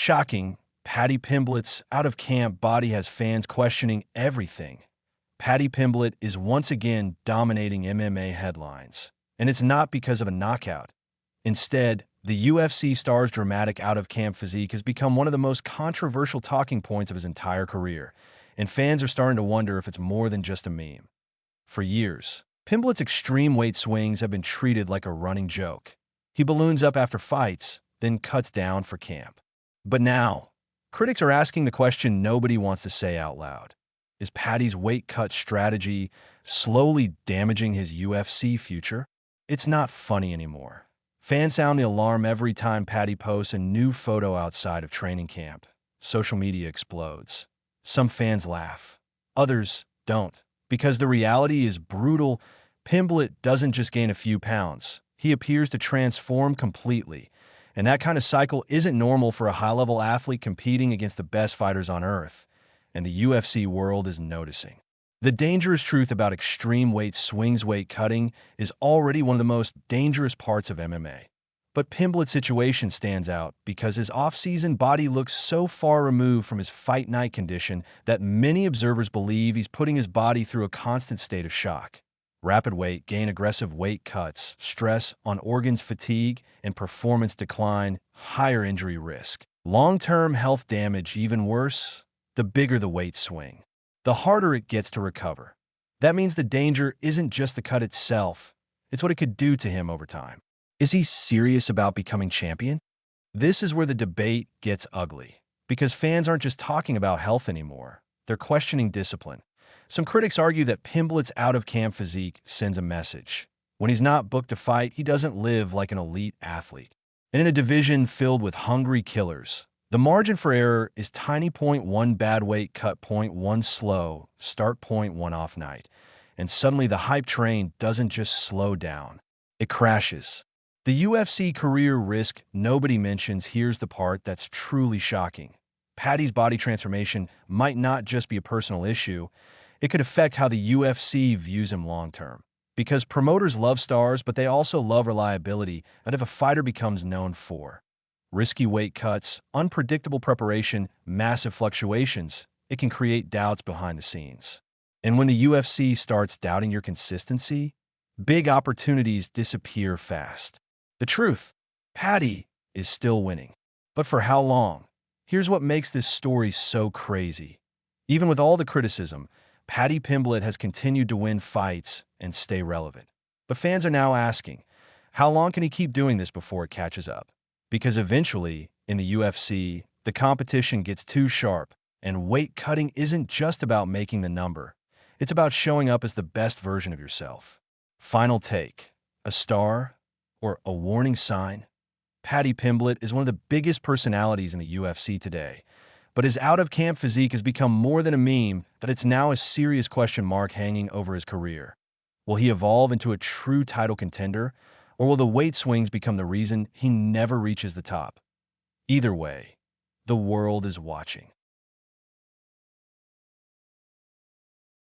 Shocking, Paddy Pimblett's out-of-camp body has fans questioning everything. Paddy Pimblett is once again dominating MMA headlines, and it's not because of a knockout. Instead, the UFC star's dramatic out-of-camp physique has become one of the most controversial talking points of his entire career, and fans are starting to wonder if it's more than just a meme. For years, Pimblett's extreme weight swings have been treated like a running joke. He balloons up after fights, then cuts down for camp. But now, critics are asking the question nobody wants to say out loud. Is Paddy's weight cut strategy slowly damaging his UFC future? It's not funny anymore. Fans sound the alarm every time Paddy posts a new photo outside of training camp. Social media explodes. Some fans laugh. Others don't. Because the reality is brutal, Pimblett doesn't just gain a few pounds. He appears to transform completely. And that kind of cycle isn't normal for a high-level athlete competing against the best fighters on earth. And the UFC world is noticing. The dangerous truth about extreme weight swings weight cutting is already one of the most dangerous parts of MMA. But Pimblett's situation stands out because his off-season body looks so far removed from his fight night condition that many observers believe he's putting his body through a constant state of shock. Rapid weight gain, aggressive weight cuts, stress on organs, fatigue, and performance decline, higher injury risk. Long-term health damage, even worse, the bigger the weight swing, the harder it gets to recover. That means the danger isn't just the cut itself, it's what it could do to him over time. Is he serious about becoming champion? This is where the debate gets ugly, because fans aren't just talking about health anymore, they're questioning discipline. Some critics argue that Pimblett's out-of-camp physique sends a message. When he's not booked to fight, he doesn't live like an elite athlete. And in a division filled with hungry killers, the margin for error is tiny. 0.1 bad weight cut, 0.1 slow, start, 0.1 off night. And suddenly the hype train doesn't just slow down, it crashes. The UFC career risk nobody mentions. Here's the part that's truly shocking. Paddy's body transformation might not just be a personal issue, it could affect how the UFC views him long-term. Because promoters love stars, but they also love reliability, and if a fighter becomes known for risky weight cuts, unpredictable preparation, massive fluctuations, it can create doubts behind the scenes. And when the UFC starts doubting your consistency, big opportunities disappear fast. The truth, Paddy is still winning. But for how long? Here's what makes this story so crazy. Even with all the criticism, Paddy Pimblett has continued to win fights and stay relevant. But fans are now asking, how long can he keep doing this before it catches up? Because eventually, in the UFC, the competition gets too sharp, and weight cutting isn't just about making the number. It's about showing up as the best version of yourself. Final take, a star or a warning sign? Paddy Pimblett is one of the biggest personalities in the UFC today, but his out-of-camp physique has become more than a meme, that it's now a serious question mark hanging over his career. Will he evolve into a true title contender, or will the weight swings become the reason he never reaches the top? Either way, the world is watching.